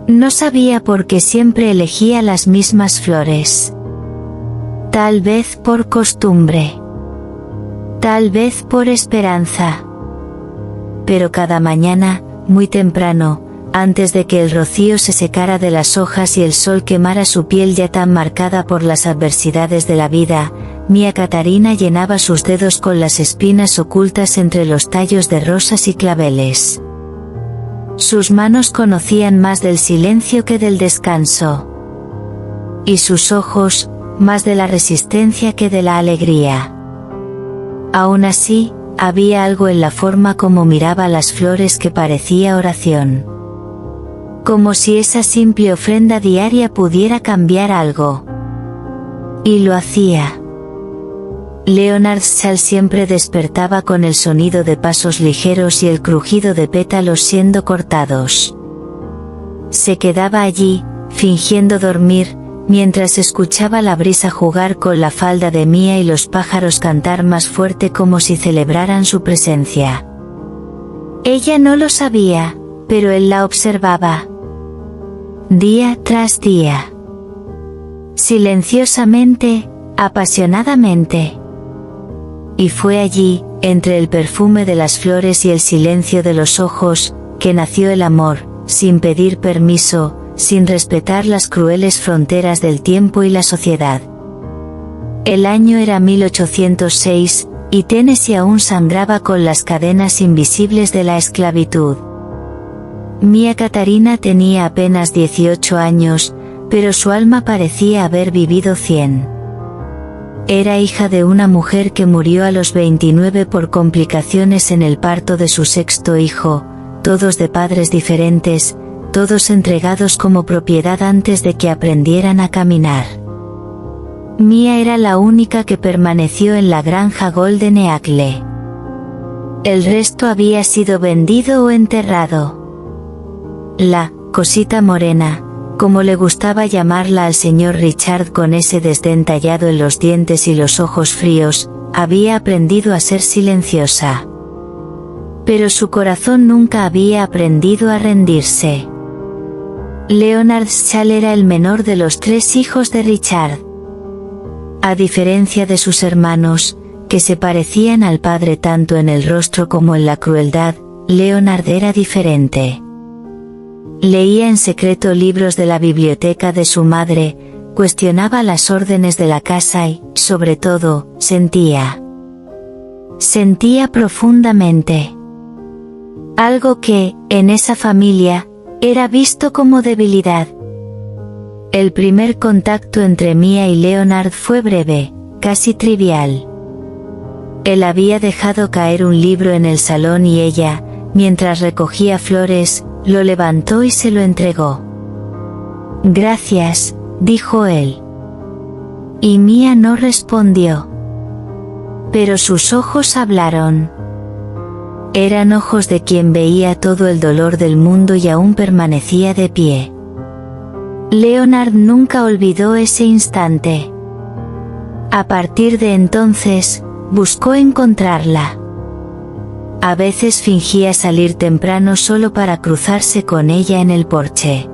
No sabía por qué siempre elegía las mismas flores. Tal vez por costumbre. Tal vez por esperanza. Pero cada mañana, muy temprano, antes de que el rocío se secara de las hojas y el sol quemara su piel ya tan marcada por las adversidades de la vida, Mía Catarina llenaba sus dedos con las espinas ocultas entre los tallos de rosas y claveles. Sus manos conocían más del silencio que del descanso. Y sus ojos, más de la resistencia que de la alegría. Aún así, había algo en la forma como miraba las flores que parecía oración. Como si esa simple ofrenda diaria pudiera cambiar algo. Y lo hacía. Leonard Schall siempre despertaba con el sonido de pasos ligeros y el crujido de pétalos siendo cortados. Se quedaba allí, fingiendo dormir, mientras escuchaba la brisa jugar con la falda de Mía y los pájaros cantar más fuerte como si celebraran su presencia. Ella no lo sabía, pero él la observaba. Día tras día. Silenciosamente, apasionadamente. Y fue allí, entre el perfume de las flores y el silencio de los ojos, que nació el amor, sin pedir permiso, sin respetar las crueles fronteras del tiempo y la sociedad. El año era 1806, y Tennessee aún sangraba con las cadenas invisibles de la esclavitud. Mía Catarina tenía apenas 18 años, pero su alma parecía haber vivido 100. Era hija de una mujer que murió a los 29 por complicaciones en el parto de su sexto hijo, todos de padres diferentes, todos entregados como propiedad antes de que aprendieran a caminar. Mía era la única que permaneció en la granja Golden Eagle. El resto había sido vendido o enterrado. La cosita morena, como le gustaba llamarla al señor Richard con ese desdén tallado en los dientes y los ojos fríos, había aprendido a ser silenciosa. Pero su corazón nunca había aprendido a rendirse. Leonard Schall era el menor de los 3 hijos de Richard. A diferencia de sus hermanos, que se parecían al padre tanto en el rostro como en la crueldad, Leonard era diferente. Leía en secreto libros de la biblioteca de su madre, cuestionaba las órdenes de la casa y, sobre todo, sentía. Sentía profundamente. Algo que, en esa familia, era visto como debilidad. El primer contacto entre Mía y Leonard fue breve, casi trivial. Él había dejado caer un libro en el salón y ella, mientras recogía flores, lo levantó y se lo entregó. Gracias, dijo él. Y Mía no respondió. Pero sus ojos hablaron. Eran ojos de quien veía todo el dolor del mundo y aún permanecía de pie. Leonard nunca olvidó ese instante. A partir de entonces, buscó encontrarla. A veces fingía salir temprano solo para cruzarse con ella en el porche.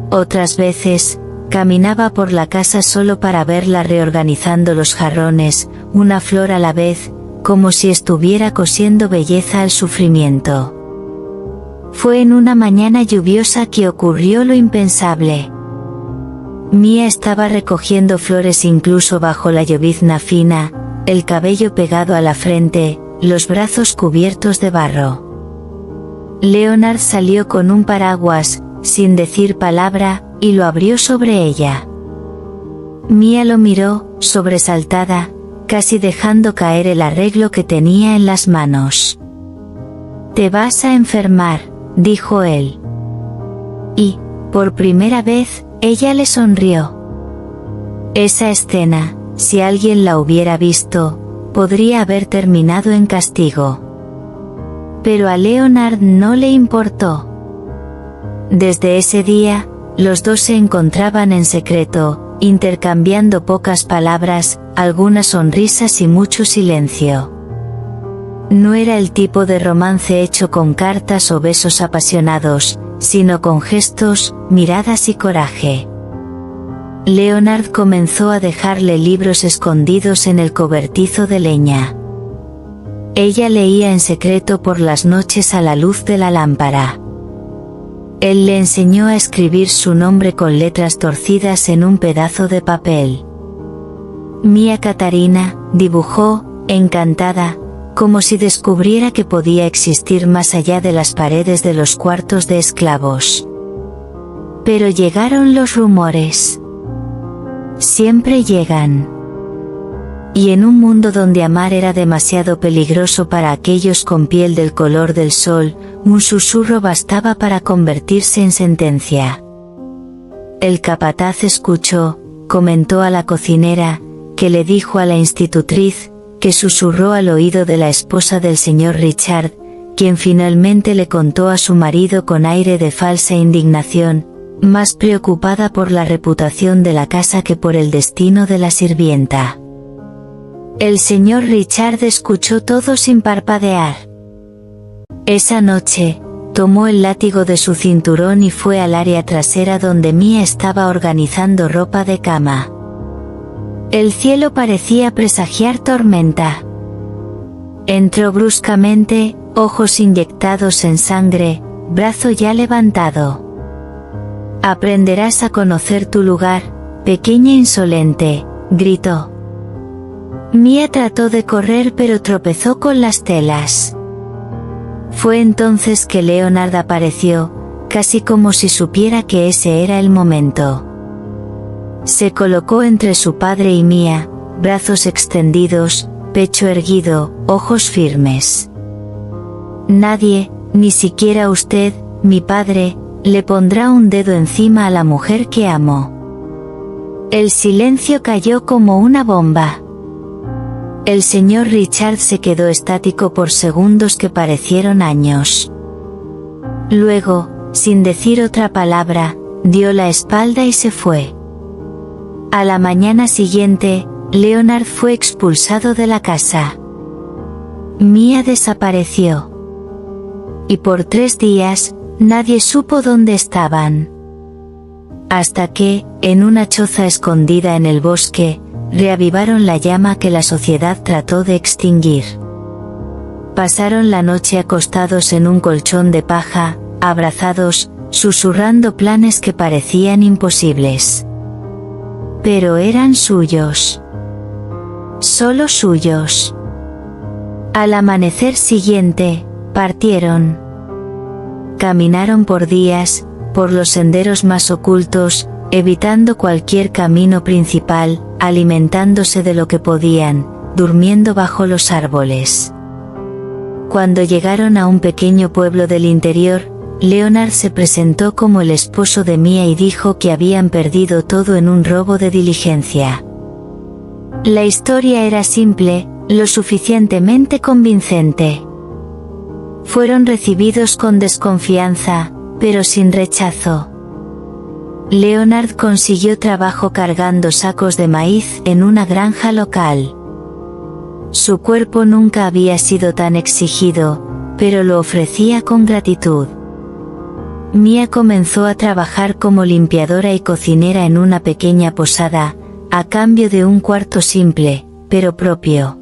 Otras veces, caminaba por la casa solo para verla reorganizando los jarrones, una flor a la vez, como si estuviera cosiendo belleza al sufrimiento. Fue en una mañana lluviosa que ocurrió lo impensable. Mía estaba recogiendo flores incluso bajo la llovizna fina, el cabello pegado a la frente, los brazos cubiertos de barro. Leonard salió con un paraguas, sin decir palabra, y lo abrió sobre ella. Mía lo miró, sobresaltada, casi dejando caer el arreglo que tenía en las manos. «Te vas a enfermar», dijo él. Y, por primera vez, ella le sonrió. Esa escena, si alguien la hubiera visto, podría haber terminado en castigo. Pero a Leonard no le importó. Desde ese día, los dos se encontraban en secreto, intercambiando pocas palabras, algunas sonrisas y mucho silencio. No era el tipo de romance hecho con cartas o besos apasionados, sino con gestos, miradas y coraje. Leonard comenzó a dejarle libros escondidos en el cobertizo de leña. Ella leía en secreto por las noches a la luz de la lámpara. Él le enseñó a escribir su nombre con letras torcidas en un pedazo de papel. Mía Catarina, dibujó, encantada, como si descubriera que podía existir más allá de las paredes de los cuartos de esclavos. Pero llegaron los rumores. Siempre llegan. Y en un mundo donde amar era demasiado peligroso para aquellos con piel del color del sol, un susurro bastaba para convertirse en sentencia. El capataz escuchó, comentó a la cocinera, que le dijo a la institutriz, que susurró al oído de la esposa del señor Richard, quien finalmente le contó a su marido con aire de falsa indignación, más preocupada por la reputación de la casa que por el destino de la sirvienta. El señor Richard escuchó todo sin parpadear. Esa noche, tomó el látigo de su cinturón y fue al área trasera donde Mía estaba organizando ropa de cama. El cielo parecía presagiar tormenta. Entró bruscamente, ojos inyectados en sangre, brazo ya levantado. «Aprenderás a conocer tu lugar, pequeña insolente», gritó. Mía trató de correr pero tropezó con las telas. Fue entonces que Leonard apareció, casi como si supiera que ese era el momento. Se colocó entre su padre y Mía, brazos extendidos, pecho erguido, ojos firmes. «Nadie, ni siquiera usted, mi padre, le pondrá un dedo encima a la mujer que amo». El silencio cayó como una bomba. El señor Richard se quedó estático por segundos que parecieron años. Luego, sin decir otra palabra, dio la espalda y se fue. A la mañana siguiente, Leonard fue expulsado de la casa. Mía desapareció. Y por 3 días, nadie supo dónde estaban. Hasta que, en una choza escondida en el bosque, reavivaron la llama que la sociedad trató de extinguir. Pasaron la noche acostados en un colchón de paja, abrazados, susurrando planes que parecían imposibles. Pero eran suyos. Solo suyos. Al amanecer siguiente, partieron. Caminaron por días, por los senderos más ocultos, evitando cualquier camino principal, alimentándose de lo que podían, durmiendo bajo los árboles. Cuando llegaron a un pequeño pueblo del interior, Leonard se presentó como el esposo de Mía y dijo que habían perdido todo en un robo de diligencia. La historia era simple, lo suficientemente convincente. Fueron recibidos con desconfianza, pero sin rechazo. Leonard consiguió trabajo cargando sacos de maíz en una granja local. Su cuerpo nunca había sido tan exigido, pero lo ofrecía con gratitud. Mía comenzó a trabajar como limpiadora y cocinera en una pequeña posada, a cambio de un cuarto simple, pero propio.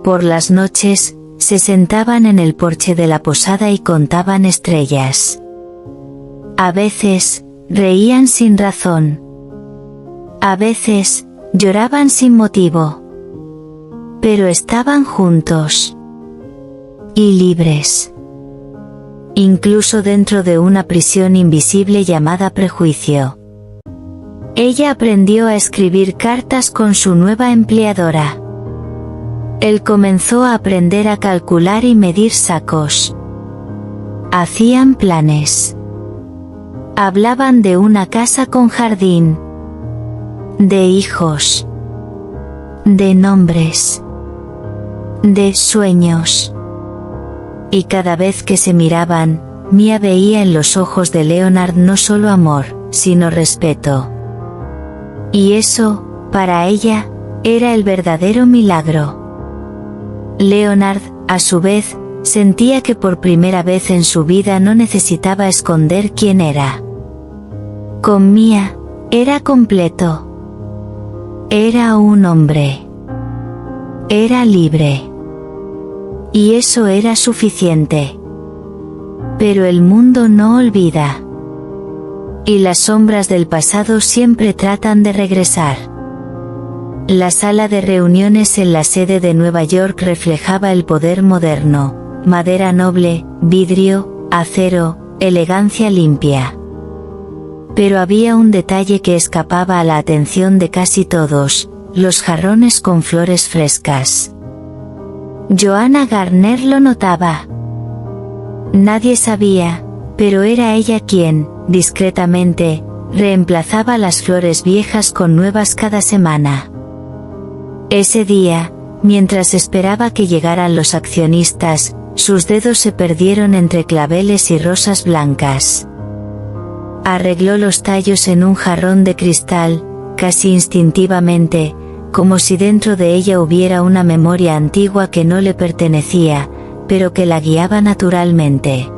Por las noches, se sentaban en el porche de la posada y contaban estrellas. A veces, reían sin razón. A veces, lloraban sin motivo. Pero estaban juntos. Y libres. Incluso dentro de una prisión invisible llamada prejuicio. Ella aprendió a escribir cartas con su nueva empleadora. Él comenzó a aprender a calcular y medir sacos. Hacían planes. Hablaban de una casa con jardín. De hijos. De nombres. De sueños. Y cada vez que se miraban, Mía veía en los ojos de Leonard no solo amor, sino respeto. Y eso, para ella, era el verdadero milagro. Leonard, a su vez, Sentía que por primera vez en su vida no necesitaba esconder quién era. Con Mia, era completo. Era un hombre. Era libre. Y eso era suficiente. Pero el mundo no olvida. Y las sombras del pasado siempre tratan de regresar. La sala de reuniones en la sede de Nueva York reflejaba el poder moderno: madera noble, vidrio, acero, elegancia limpia. Pero había un detalle que escapaba a la atención de casi todos: los jarrones con flores frescas. Joanna Garner lo notaba. Nadie sabía, pero era ella quien, discretamente, reemplazaba las flores viejas con nuevas cada semana. Ese día, mientras esperaba que llegaran los accionistas, sus dedos se perdieron entre claveles y rosas blancas. Arregló los tallos en un jarrón de cristal, casi instintivamente, como si dentro de ella hubiera una memoria antigua que no le pertenecía, pero que la guiaba naturalmente.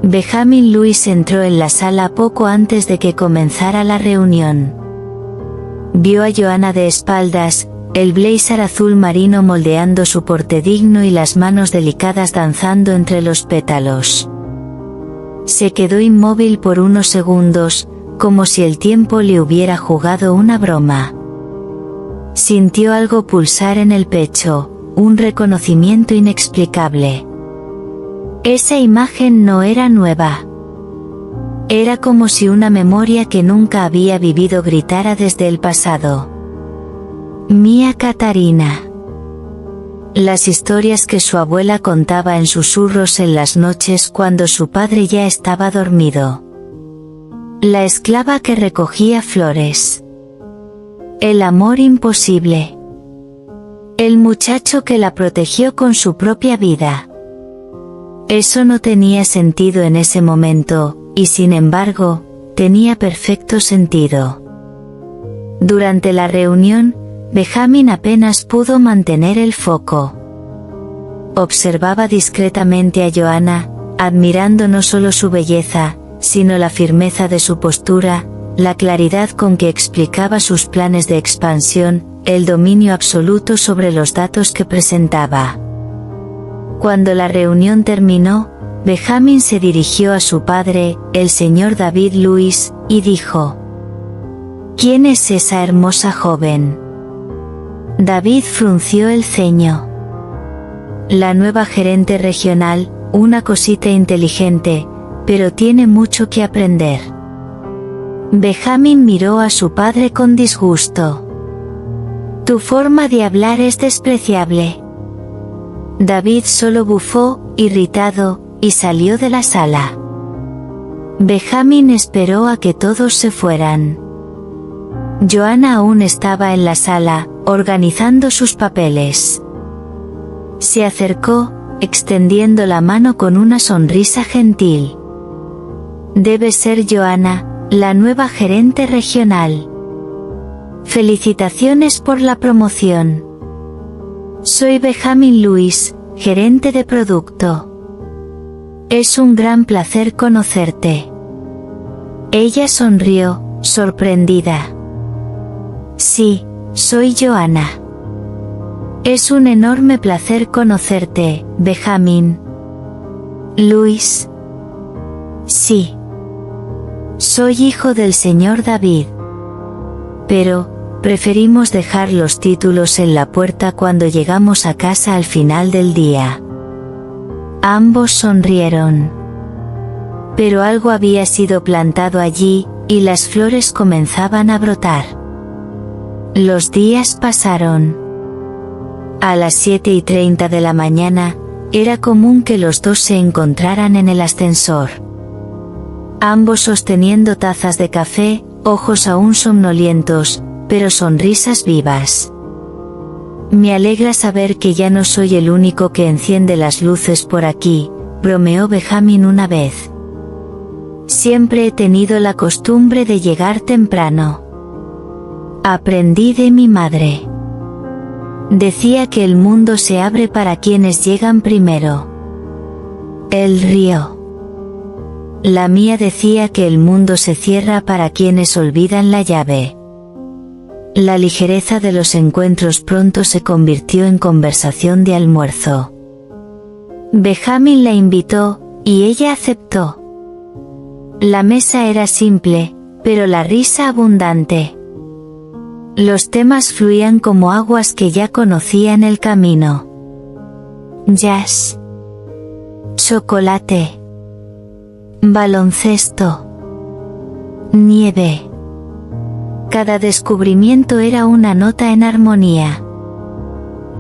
Benjamin Lewis entró en la sala poco antes de que comenzara la reunión. Vio a Joanna de espaldas, el blazer azul marino moldeando su porte digno y las manos delicadas danzando entre los pétalos. Se quedó inmóvil por unos segundos, como si el tiempo le hubiera jugado una broma. Sintió algo pulsar en el pecho, un reconocimiento inexplicable. Esa imagen no era nueva. Era como si una memoria que nunca había vivido gritara desde el pasado. Mia Katarina. Las historias que su abuela contaba en susurros en las noches cuando su padre ya estaba dormido. La esclava que recogía flores. El amor imposible. El muchacho que la protegió con su propia vida. Eso no tenía sentido en ese momento, y sin embargo, tenía perfecto sentido. Durante la reunión, Benjamin apenas pudo mantener el foco. Observaba discretamente a Joanna, admirando no solo su belleza, sino la firmeza de su postura, la claridad con que explicaba sus planes de expansión, el dominio absoluto sobre los datos que presentaba. Cuando la reunión terminó, Benjamin se dirigió a su padre, el señor David Lewis, y dijo: ¿Quién es esa hermosa joven? David frunció el ceño. La nueva gerente regional, una cosita inteligente, pero tiene mucho que aprender. Benjamin miró a su padre con disgusto. Tu forma de hablar es despreciable. David solo bufó, irritado, y salió de la sala. Benjamin esperó a que todos se fueran. Joanna aún estaba en la sala, organizando sus papeles. Se acercó, extendiendo la mano con una sonrisa gentil. Debe ser Joanna, la nueva gerente regional. Felicitaciones por la promoción. Soy Benjamin Lewis, gerente de producto. Es un gran placer conocerte. Ella sonrió, sorprendida. Sí, soy Joanna. Es un enorme placer conocerte, Benjamin. Lewis. Sí. Soy hijo del señor David. Pero, preferimos dejar los títulos en la puerta cuando llegamos a casa al final del día. Ambos sonrieron. Pero algo había sido plantado allí, y las flores comenzaban a brotar. Los días pasaron. A las 7:30 de la mañana, era común que los dos se encontraran en el ascensor. Ambos sosteniendo tazas de café, ojos aún somnolientos, pero sonrisas vivas. Me alegra saber que ya no soy el único que enciende las luces por aquí, bromeó Benjamin una vez. Siempre he tenido la costumbre de llegar temprano. Aprendí de mi madre. Decía que el mundo se abre para quienes llegan primero. Él rió. La mía decía que el mundo se cierra para quienes olvidan la llave. La ligereza de los encuentros pronto se convirtió en conversación de almuerzo. Benjamin la invitó, y ella aceptó. La mesa era simple, pero la risa abundante. Los temas fluían como aguas que ya conocía en el camino. Jazz. Chocolate. Baloncesto. Nieve. Cada descubrimiento era una nota en armonía.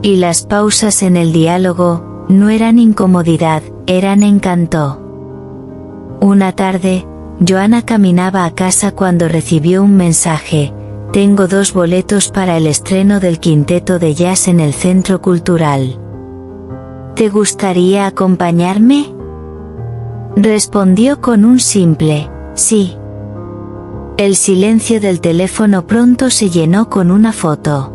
Y las pausas en el diálogo no eran incomodidad, eran encanto. Una tarde, Joanna caminaba a casa cuando recibió un mensaje: tengo 2 boletos para el estreno del quinteto de jazz en el Centro Cultural. ¿Te gustaría acompañarme? Respondió con un simple sí. El silencio del teléfono pronto se llenó con una foto.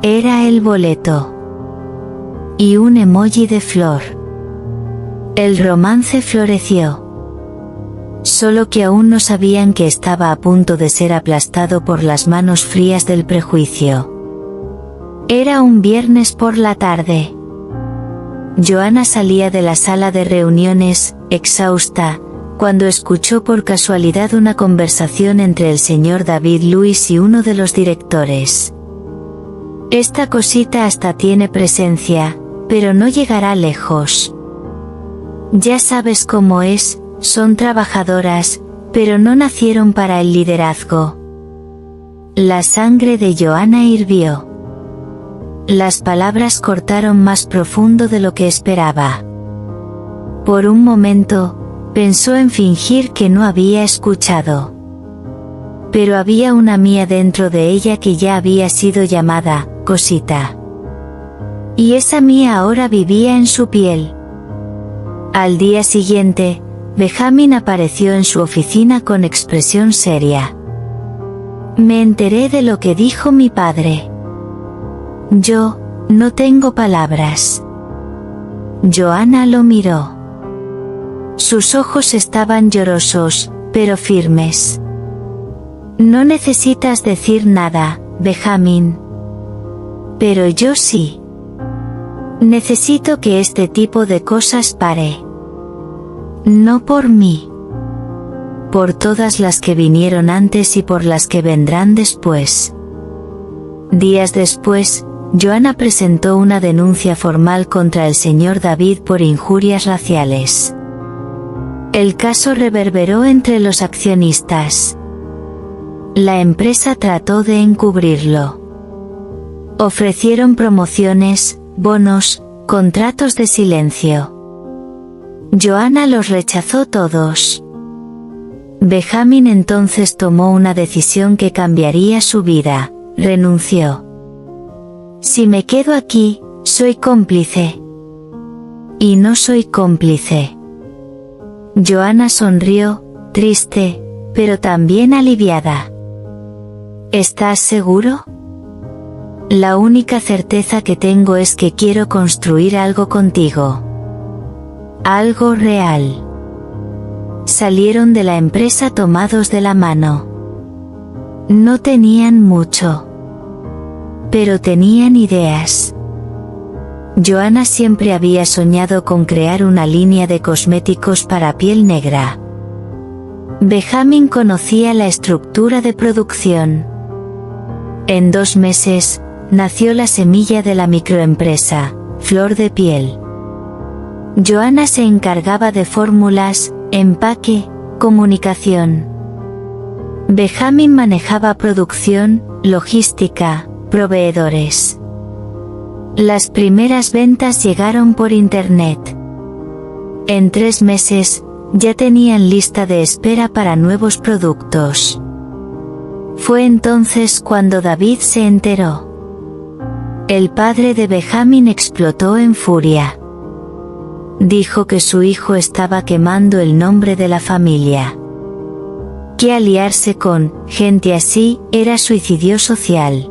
Era el boleto. Y un emoji de flor. El romance floreció. Solo que aún no sabían que estaba a punto de ser aplastado por las manos frías del prejuicio. Era un viernes por la tarde. Joanna salía de la sala de reuniones, exhausta, cuando escuchó por casualidad una conversación entre el señor David Lewis y uno de los directores. Esta cosita hasta tiene presencia, pero no llegará lejos. Ya sabes cómo es, son trabajadoras, pero no nacieron para el liderazgo. La sangre de Joanna hirvió. Las palabras cortaron más profundo de lo que esperaba. Por un momento, pensó en fingir que no había escuchado. Pero había una mía dentro de ella que ya había sido llamada cosita. Y esa mía ahora vivía en su piel. Al día siguiente, Benjamin apareció en su oficina con expresión seria. Me enteré de lo que dijo mi padre. Yo no tengo palabras. Joanna lo miró. Sus ojos estaban llorosos, pero firmes. No necesitas decir nada, Benjamin. Pero yo sí. Necesito que este tipo de cosas pare. No por mí. Por todas las que vinieron antes y por las que vendrán después. Días después, Joanna presentó una denuncia formal contra el señor David por injurias raciales. El caso reverberó entre los accionistas. La empresa trató de encubrirlo. Ofrecieron promociones, bonos, contratos de silencio. Joanna los rechazó todos. Benjamin entonces tomó una decisión que cambiaría su vida: renunció. Si me quedo aquí, soy cómplice. Y no soy cómplice. Joanna sonrió, triste, pero también aliviada. ¿Estás seguro? La única certeza que tengo es que quiero construir algo contigo. Algo real. Salieron de la empresa tomados de la mano. No tenían mucho. Pero tenían ideas. Joanna siempre había soñado con crear una línea de cosméticos para piel negra. Benjamin conocía la estructura de producción. En 2 meses, nació la semilla de la microempresa, Flor de Piel. Joanna se encargaba de fórmulas, empaque, comunicación. Benjamin manejaba producción, logística, proveedores. Las primeras ventas llegaron por internet. En 3 meses, ya tenían lista de espera para nuevos productos. Fue entonces cuando David se enteró. El padre de Benjamin explotó en furia. Dijo que su hijo estaba quemando el nombre de la familia. Que aliarse con gente así era suicidio social.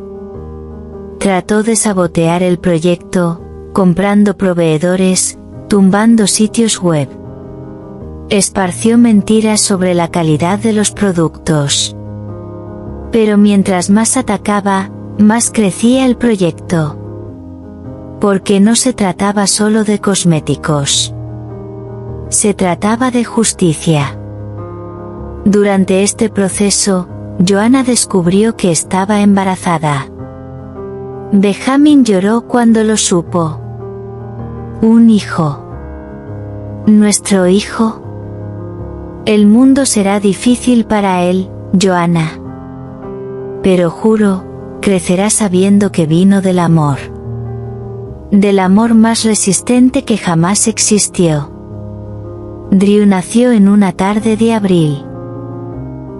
Trató de sabotear el proyecto, comprando proveedores, tumbando sitios web. Esparció mentiras sobre la calidad de los productos. Pero mientras más atacaba, más crecía el proyecto. Porque no se trataba solo de cosméticos. Se trataba de justicia. Durante este proceso, Joanna descubrió que estaba embarazada. Benjamin lloró cuando lo supo. Un hijo. ¿Nuestro hijo? El mundo será difícil para él, Joanna. Pero juro, crecerá sabiendo que vino del amor. Del amor más resistente que jamás existió. Drew nació en una tarde de abril.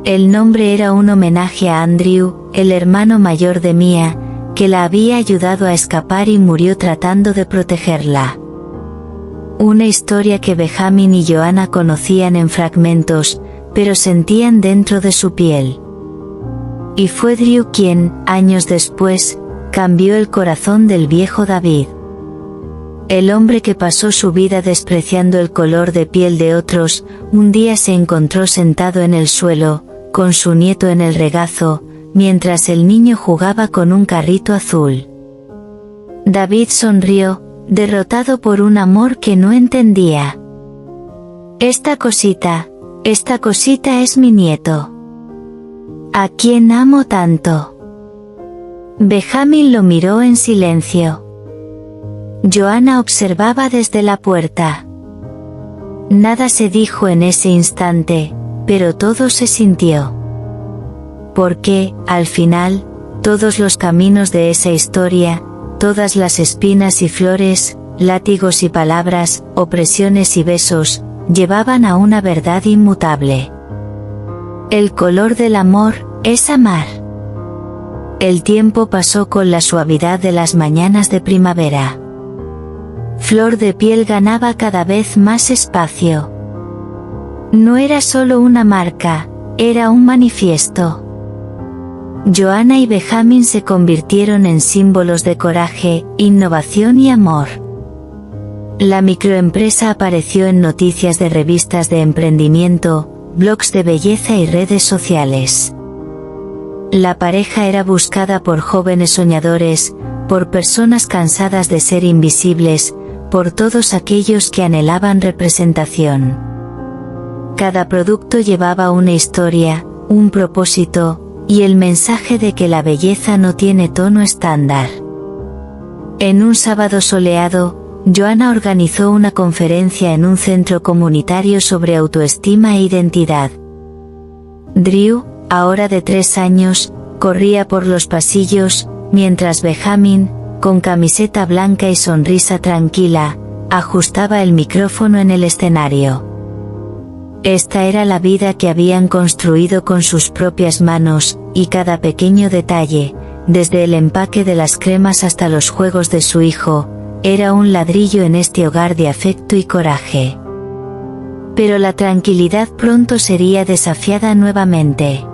El nombre era un homenaje a Andrew, el hermano mayor de Mia, que la había ayudado a escapar y murió tratando de protegerla. Una historia que Benjamin y Joanna conocían en fragmentos, pero sentían dentro de su piel. Y fue Drew quien, años después, cambió el corazón del viejo David. El hombre que pasó su vida despreciando el color de piel de otros, un día se encontró sentado en el suelo, con su nieto en el regazo, mientras el niño jugaba con un carrito azul. David sonrió, derrotado por un amor que no entendía. Esta cosita es mi nieto. ¿A quién amo tanto? Benjamin lo miró en silencio. Joanna observaba desde la puerta. Nada se dijo en ese instante, pero todo se sintió. Porque, al final, todos los caminos de esa historia, todas las espinas y flores, látigos y palabras, opresiones y besos, llevaban a una verdad inmutable. El color del amor es amar. El tiempo pasó con la suavidad de las mañanas de primavera. Flor de Piel ganaba cada vez más espacio. No era solo una marca, era un manifiesto. Joanna y Benjamin se convirtieron en símbolos de coraje, innovación y amor. La microempresa apareció en noticias de revistas de emprendimiento, blogs de belleza y redes sociales. La pareja era buscada por jóvenes soñadores, por personas cansadas de ser invisibles, por todos aquellos que anhelaban representación. Cada producto llevaba una historia, un propósito, y el mensaje de que la belleza no tiene tono estándar. En un sábado soleado, Joanna organizó una conferencia en un centro comunitario sobre autoestima e identidad. Drew, ahora de 3 años, corría por los pasillos, mientras Benjamin, con camiseta blanca y sonrisa tranquila, ajustaba el micrófono en el escenario. Esta era la vida que habían construido con sus propias manos, y cada pequeño detalle, desde el empaque de las cremas hasta los juegos de su hijo, era un ladrillo en este hogar de afecto y coraje. Pero la tranquilidad pronto sería desafiada nuevamente.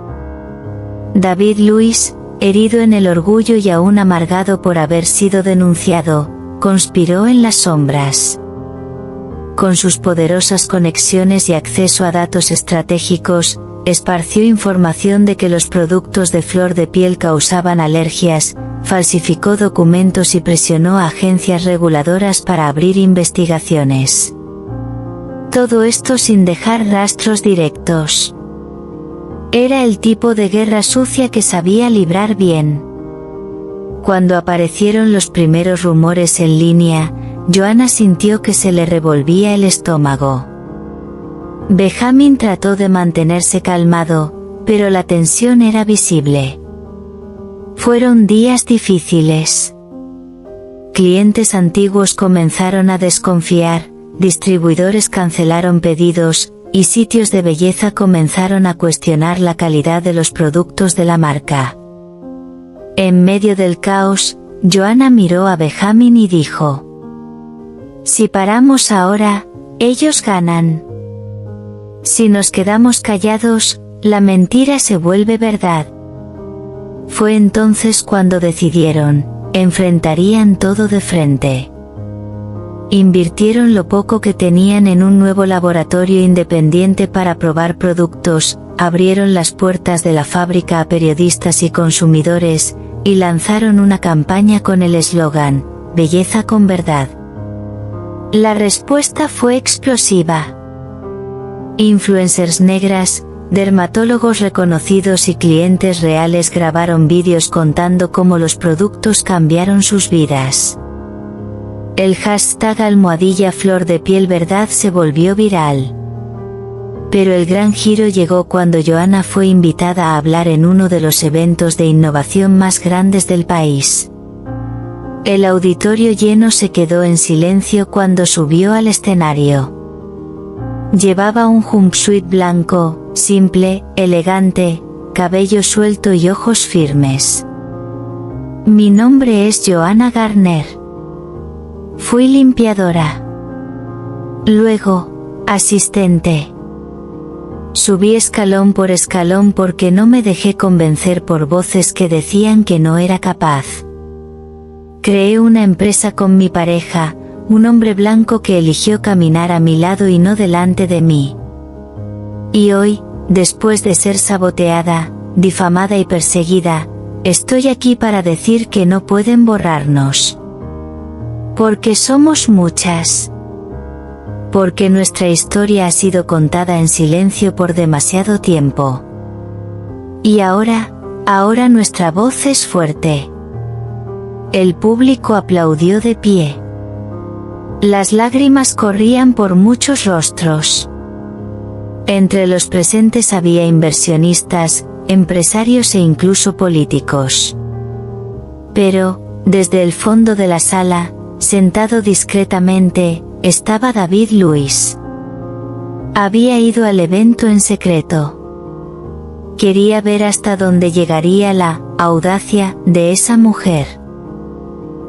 David Lewis, herido en el orgullo y aún amargado por haber sido denunciado, conspiró en las sombras. Con sus poderosas conexiones y acceso a datos estratégicos, esparció información de que los productos de Flor de Piel causaban alergias, falsificó documentos y presionó a agencias reguladoras para abrir investigaciones. Todo esto sin dejar rastros directos. Era el tipo de guerra sucia que sabía librar bien. Cuando aparecieron los primeros rumores en línea, Joanna sintió que se le revolvía el estómago. Benjamin trató de mantenerse calmado, pero la tensión era visible. Fueron días difíciles. Clientes antiguos comenzaron a desconfiar, distribuidores cancelaron pedidos, y sitios de belleza comenzaron a cuestionar la calidad de los productos de la marca. En medio del caos, Joanna miró a Benjamin y dijo: «Si paramos ahora, ellos ganan. Si nos quedamos callados, la mentira se vuelve verdad». Fue entonces cuando decidieron, enfrentarían todo de frente. Invirtieron lo poco que tenían en un nuevo laboratorio independiente para probar productos, abrieron las puertas de la fábrica a periodistas y consumidores, y lanzaron una campaña con el eslogan, "Belleza con verdad". La respuesta fue explosiva. Influencers negras, dermatólogos reconocidos y clientes reales grabaron vídeos contando cómo los productos cambiaron sus vidas. El hashtag #flor de piel verdad se volvió viral. Pero el gran giro llegó cuando Johanna fue invitada a hablar en uno de los eventos de innovación más grandes del país. El auditorio lleno se quedó en silencio cuando subió al escenario. Llevaba un jumpsuit blanco, simple, elegante, cabello suelto y ojos firmes. "Mi nombre es Johanna Garner. Fui limpiadora. Luego, asistente. Subí escalón por escalón porque no me dejé convencer por voces que decían que no era capaz. Creé una empresa con mi pareja, un hombre blanco que eligió caminar a mi lado y no delante de mí. Y hoy, después de ser saboteada, difamada y perseguida, estoy aquí para decir que no pueden borrarnos. Porque somos muchas. Porque nuestra historia ha sido contada en silencio por demasiado tiempo. Y ahora nuestra voz es fuerte". El público aplaudió de pie. Las lágrimas corrían por muchos rostros. Entre los presentes había inversionistas, empresarios e incluso políticos. Pero, desde el fondo de la sala, sentado discretamente, estaba David Luiz. Había ido al evento en secreto. Quería ver hasta dónde llegaría la audacia de esa mujer.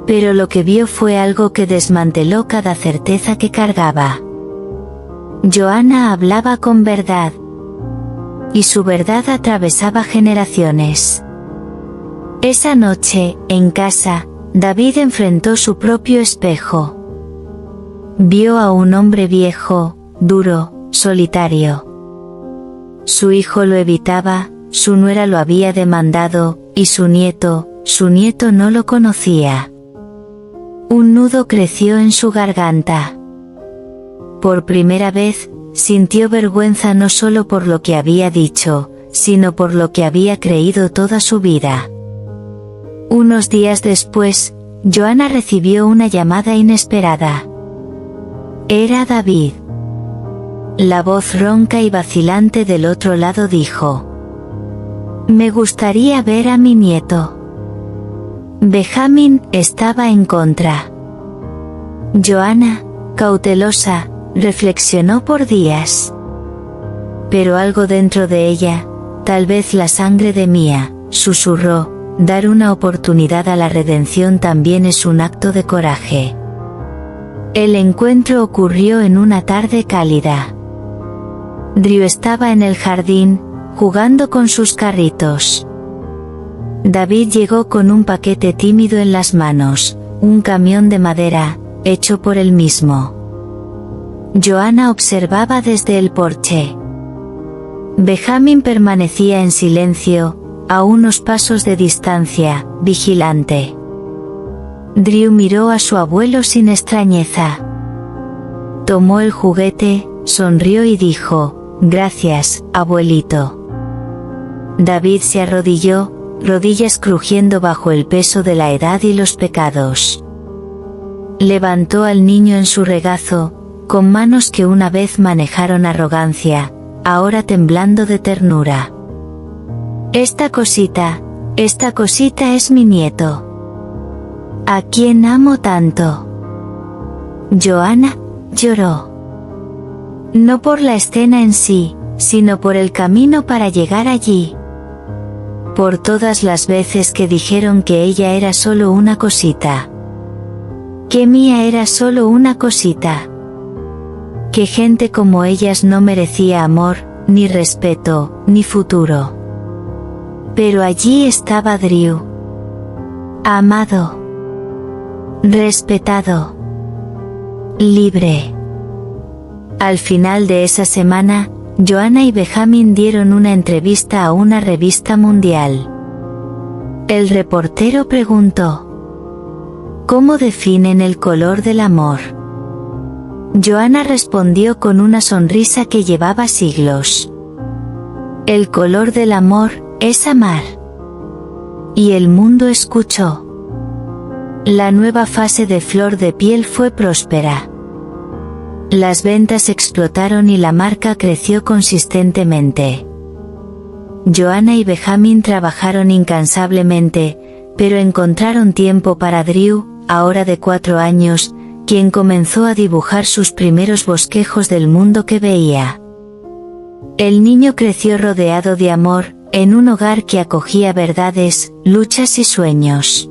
Pero lo que vio fue algo que desmanteló cada certeza que cargaba. Johanna hablaba con verdad. Y su verdad atravesaba generaciones. Esa noche, en casa, David enfrentó su propio espejo. Vio a un hombre viejo, duro, solitario. Su hijo lo evitaba, su nuera lo había demandado, y su nieto no lo conocía. Un nudo creció en su garganta. Por primera vez, sintió vergüenza no solo por lo que había dicho, sino por lo que había creído toda su vida. Unos días después, Johanna recibió una llamada inesperada. Era David. La voz ronca y vacilante del otro lado dijo: "Me gustaría ver a mi nieto". Benjamin estaba en contra. Johanna, cautelosa, reflexionó por días. Pero algo dentro de ella, tal vez la sangre de Mía, susurró: "Dar una oportunidad a la redención también es un acto de coraje". El encuentro ocurrió en una tarde cálida. Drew estaba en el jardín, jugando con sus carritos. David llegó con un paquete tímido en las manos, un camión de madera, hecho por él mismo. Johanna observaba desde el porche. Benjamin permanecía en silencio, a unos pasos de distancia, vigilante. Drew miró a su abuelo sin extrañeza. Tomó el juguete, sonrió y dijo: "Gracias, abuelito". David se arrodilló, rodillas crujiendo bajo el peso de la edad y los pecados. Levantó al niño en su regazo, con manos que una vez manejaron arrogancia, ahora temblando de ternura. Esta cosita es mi nieto. ¿A quién amo tanto?". Johanna lloró. No por la escena en sí, sino por el camino para llegar allí. Por todas las veces que dijeron que ella era solo una cosita. Que Mía era solo una cosita. Que gente como ellas no merecía amor, ni respeto, ni futuro. Pero allí estaba Drew. Amado. respetado, libre. Al final de esa semana, Joanna y Benjamin dieron una entrevista a una revista mundial. El reportero preguntó: ¿cómo definen el color del amor? Joanna respondió con una sonrisa que llevaba siglos: el color del amor es amar. Y el mundo escuchó. La nueva fase de Flor de Piel fue próspera. Las ventas explotaron y la marca creció consistentemente. Joanna y Benjamin trabajaron incansablemente, pero encontraron tiempo para Drew, ahora de 4 años, quien comenzó a dibujar sus primeros bosquejos del mundo que veía. El niño creció rodeado de amor, en un hogar que acogía verdades, luchas y sueños.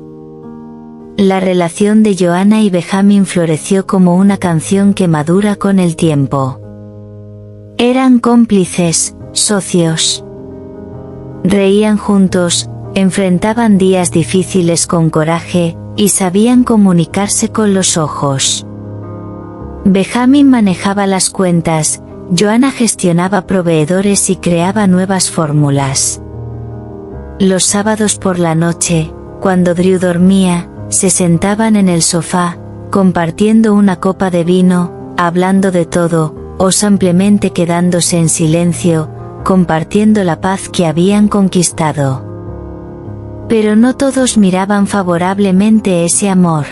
La relación de Joanna y Benjamin floreció como una canción que madura con el tiempo. Eran cómplices, socios. Reían juntos, enfrentaban días difíciles con coraje, y sabían comunicarse con los ojos. Benjamin manejaba las cuentas, Joanna gestionaba proveedores y creaba nuevas fórmulas. Los sábados por la noche, cuando Drew dormía, se sentaban en el sofá, compartiendo una copa de vino, hablando de todo, o simplemente quedándose en silencio, compartiendo la paz que habían conquistado. Pero no todos miraban favorablemente ese amor.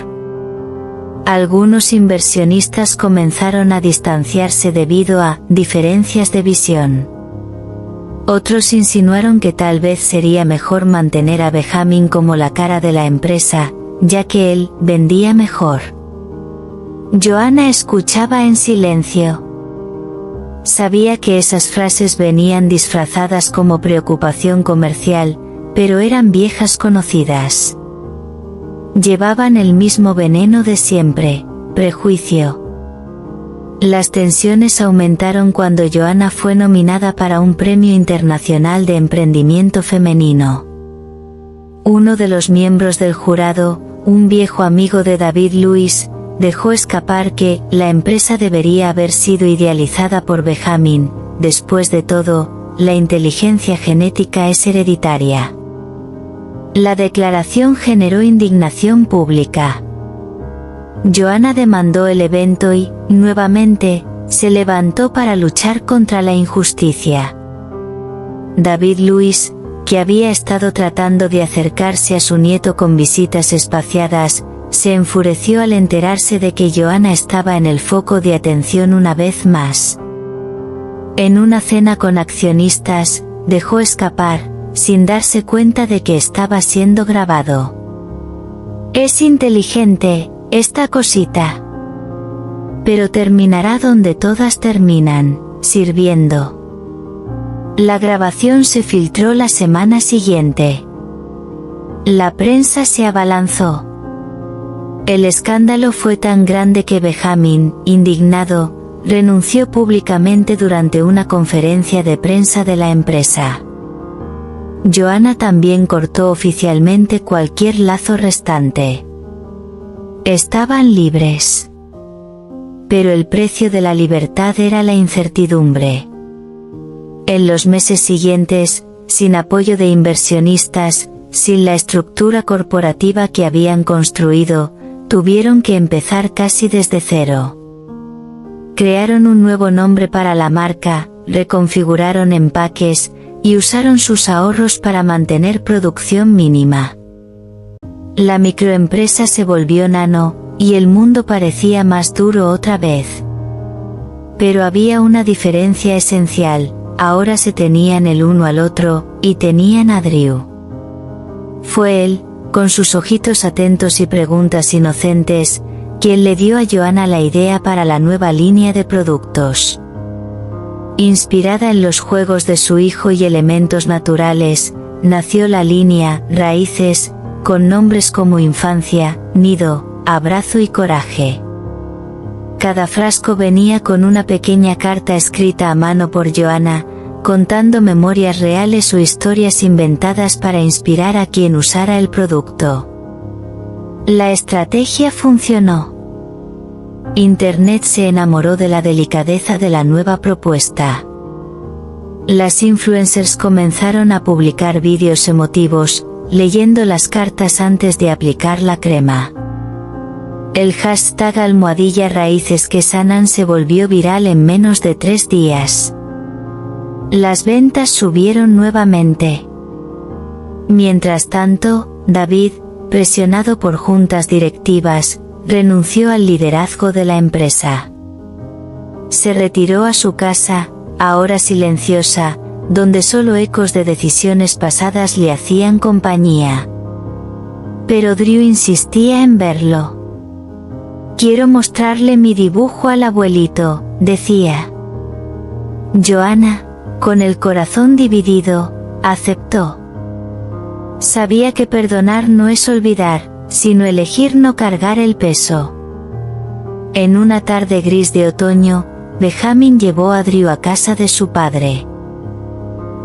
Algunos inversionistas comenzaron a distanciarse debido a diferencias de visión. Otros insinuaron que tal vez sería mejor mantener a Benjamin como la cara de la empresa, ya que él vendía mejor. Joanna escuchaba en silencio. Sabía que esas frases venían disfrazadas como preocupación comercial, pero eran viejas conocidas. Llevaban el mismo veneno de siempre, prejuicio. Las tensiones aumentaron cuando Joanna fue nominada para un premio internacional de emprendimiento femenino. Uno de los miembros del jurado, un viejo amigo de David Lewis, dejó escapar que la empresa debería haber sido idealizada por Benjamin. Después de todo, la inteligencia genética es hereditaria. La declaración generó indignación pública. Joanna demandó el evento y, nuevamente, se levantó para luchar contra la injusticia. David Lewis, que había estado tratando de acercarse a su nieto con visitas espaciadas, se enfureció al enterarse de que Joanna estaba en el foco de atención una vez más. En una cena con accionistas, dejó escapar, sin darse cuenta de que estaba siendo grabado: es inteligente, esta cosita. Pero terminará donde todas terminan, sirviendo. La grabación se filtró la semana siguiente. La prensa se abalanzó. El escándalo fue tan grande que Benjamin, indignado, renunció públicamente durante una conferencia de prensa de la empresa. Joanna también cortó oficialmente cualquier lazo restante. Estaban libres. Pero el precio de la libertad era la incertidumbre. En los meses siguientes, sin apoyo de inversionistas, sin la estructura corporativa que habían construido, tuvieron que empezar casi desde cero. Crearon un nuevo nombre para la marca, reconfiguraron empaques, y usaron sus ahorros para mantener producción mínima. La microempresa se volvió nano, y el mundo parecía más duro otra vez. Pero había una diferencia esencial: ahora se tenían el uno al otro, y tenían a Drew. Fue él, con sus ojitos atentos y preguntas inocentes, quien le dio a Joanna la idea para la nueva línea de productos. Inspirada en los juegos de su hijo y elementos naturales, nació la línea Raíces, con nombres como Infancia, Nido, Abrazo y Coraje. Cada frasco venía con una pequeña carta escrita a mano por Joanna, contando memorias reales o historias inventadas para inspirar a quien usara el producto. La estrategia funcionó. Internet se enamoró de la delicadeza de la nueva propuesta. Las influencers comenzaron a publicar vídeos emotivos, leyendo las cartas antes de aplicar la crema. El hashtag #raíces que sanan se volvió viral en menos de 3 días. Las ventas subieron nuevamente. Mientras tanto, David, presionado por juntas directivas, renunció al liderazgo de la empresa. Se retiró a su casa, ahora silenciosa, donde solo ecos de decisiones pasadas le hacían compañía. Pero Drew insistía en verlo. «Quiero mostrarle mi dibujo al abuelito», decía. Joanna, con el corazón dividido, aceptó. Sabía que perdonar no es olvidar, sino elegir no cargar el peso. En una tarde gris de otoño, Benjamin llevó a Drew a casa de su padre.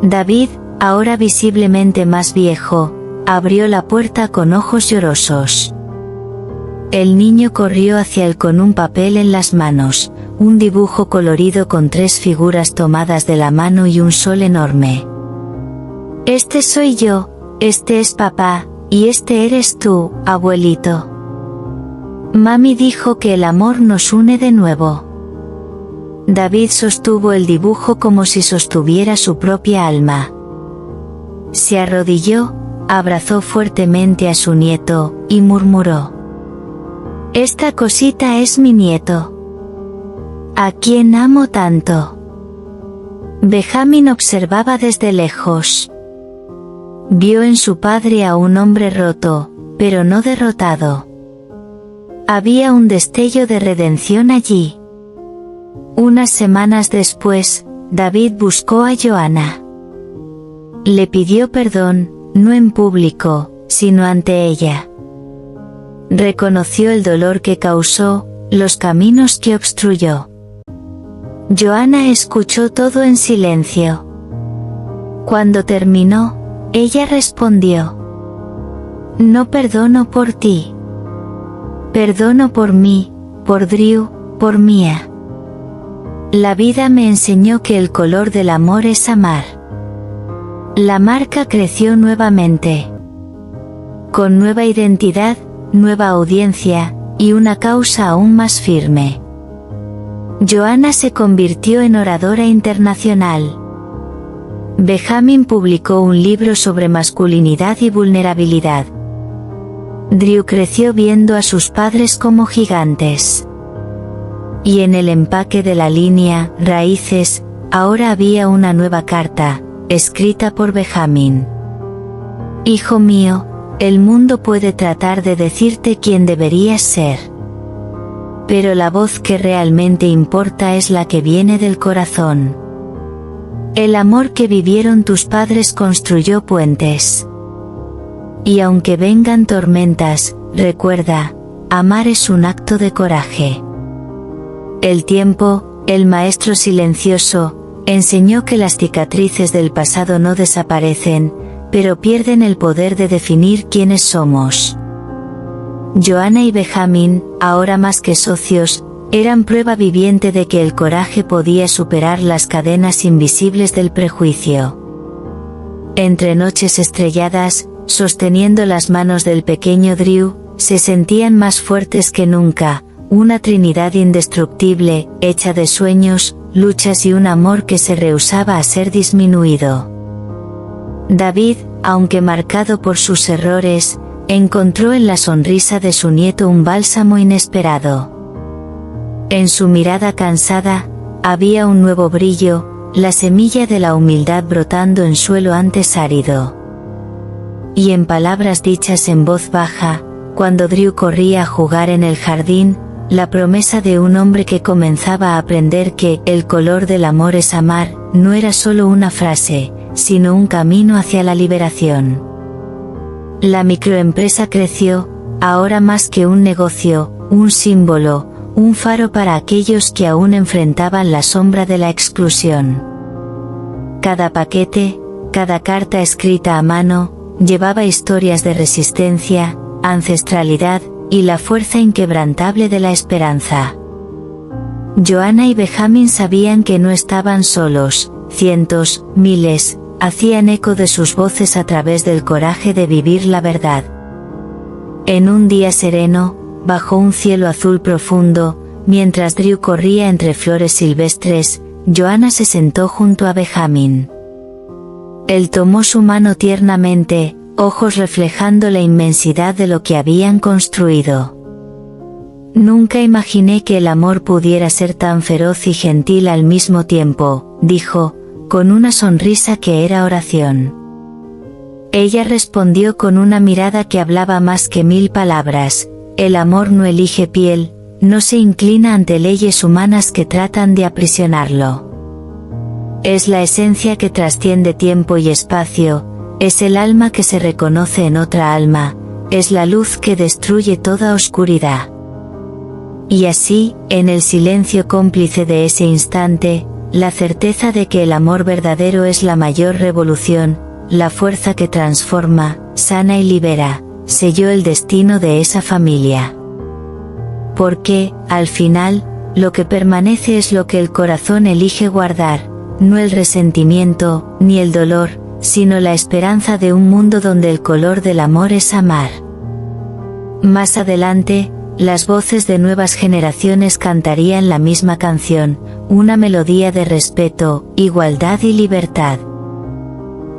David, ahora visiblemente más viejo, abrió la puerta con ojos llorosos. El niño corrió hacia él con un papel en las manos, un dibujo colorido con 3 figuras tomadas de la mano y un sol enorme. «Este soy yo, este es papá, y este eres tú, abuelito. Mami dijo que el amor nos une de nuevo». David sostuvo el dibujo como si sostuviera su propia alma. Se arrodilló, abrazó fuertemente a su nieto, y murmuró: «Esta cosita es mi nieto. ¿A quién amo tanto?». Benjamin observaba desde lejos. Vio en su padre a un hombre roto, pero no derrotado. Había un destello de redención allí. Unas semanas después, David buscó a Joanna. Le pidió perdón, no en público, sino ante ella. Reconoció el dolor que causó, los caminos que obstruyó. Joanna escuchó todo en silencio. Cuando terminó, ella respondió: «No perdono por ti. Perdono por mí, por Drew, por Mia. La vida me enseñó que el color del amor es amar». La marca creció nuevamente. Con nueva identidad, nueva audiencia, y una causa aún más firme. Joanna se convirtió en oradora internacional. Benjamin publicó un libro sobre masculinidad y vulnerabilidad. Drew creció viendo a sus padres como gigantes. Y en el empaque de la línea Raíces, ahora había una nueva carta, escrita por Benjamin. «Hijo mío, el mundo puede tratar de decirte quién deberías ser. Pero la voz que realmente importa es la que viene del corazón. El amor que vivieron tus padres construyó puentes. Y aunque vengan tormentas, recuerda, amar es un acto de coraje». El tiempo, el maestro silencioso, enseñó que las cicatrices del pasado no desaparecen, pero pierden el poder de definir quiénes somos. Joanna y Benjamin, ahora más que socios, eran prueba viviente de que el coraje podía superar las cadenas invisibles del prejuicio. Entre noches estrelladas, sosteniendo las manos del pequeño Drew, se sentían más fuertes que nunca, una trinidad indestructible, hecha de sueños, luchas y un amor que se rehusaba a ser disminuido. David, aunque marcado por sus errores, encontró en la sonrisa de su nieto un bálsamo inesperado. En su mirada cansada, había un nuevo brillo, la semilla de la humildad brotando en suelo antes árido. Y en palabras dichas en voz baja, cuando Drew corría a jugar en el jardín, la promesa de un hombre que comenzaba a aprender que el color del amor es amar, no era solo una frase, sino un camino hacia la liberación. La microempresa creció, ahora más que un negocio, un símbolo, un faro para aquellos que aún enfrentaban la sombra de la exclusión. Cada paquete, cada carta escrita a mano, llevaba historias de resistencia, ancestralidad, y la fuerza inquebrantable de la esperanza. Joanna y Benjamin sabían que no estaban solos, cientos, miles, hacían eco de sus voces a través del coraje de vivir la verdad. En un día sereno, bajo un cielo azul profundo, mientras Drew corría entre flores silvestres, Joanna se sentó junto a Benjamin. Él tomó su mano tiernamente, ojos reflejando la inmensidad de lo que habían construido. Nunca imaginé que el amor pudiera ser tan feroz y gentil al mismo tiempo, dijo, con una sonrisa que era oración. Ella respondió con una mirada que hablaba más que 1000 palabras, el amor no elige piel, no se inclina ante leyes humanas que tratan de aprisionarlo. Es la esencia que trasciende tiempo y espacio, es el alma que se reconoce en otra alma, es la luz que destruye toda oscuridad. Y así, en el silencio cómplice de ese instante, la certeza de que el amor verdadero es la mayor revolución, la fuerza que transforma, sana y libera, selló el destino de esa familia. Porque, al final, lo que permanece es lo que el corazón elige guardar, no el resentimiento, ni el dolor, sino la esperanza de un mundo donde el color del amor es amar. Más adelante, las voces de nuevas generaciones cantarían la misma canción, una melodía de respeto, igualdad y libertad.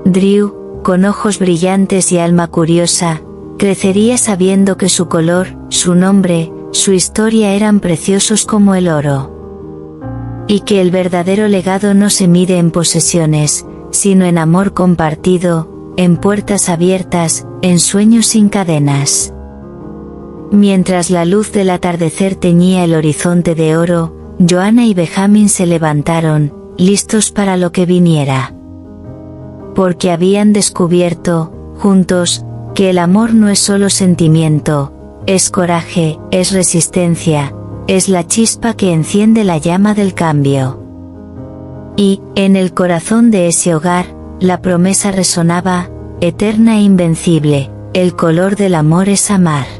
Drew, con ojos brillantes y alma curiosa, crecería sabiendo que su color, su nombre, su historia eran preciosos como el oro. Y que el verdadero legado no se mide en posesiones, sino en amor compartido, en puertas abiertas, en sueños sin cadenas. Mientras la luz del atardecer teñía el horizonte de oro, Joanna y Benjamin se levantaron, listos para lo que viniera. Porque habían descubierto, juntos, que el amor no es solo sentimiento, es coraje, es resistencia, es la chispa que enciende la llama del cambio. Y, en el corazón de ese hogar, la promesa resonaba, eterna e invencible, el color del amor es amar.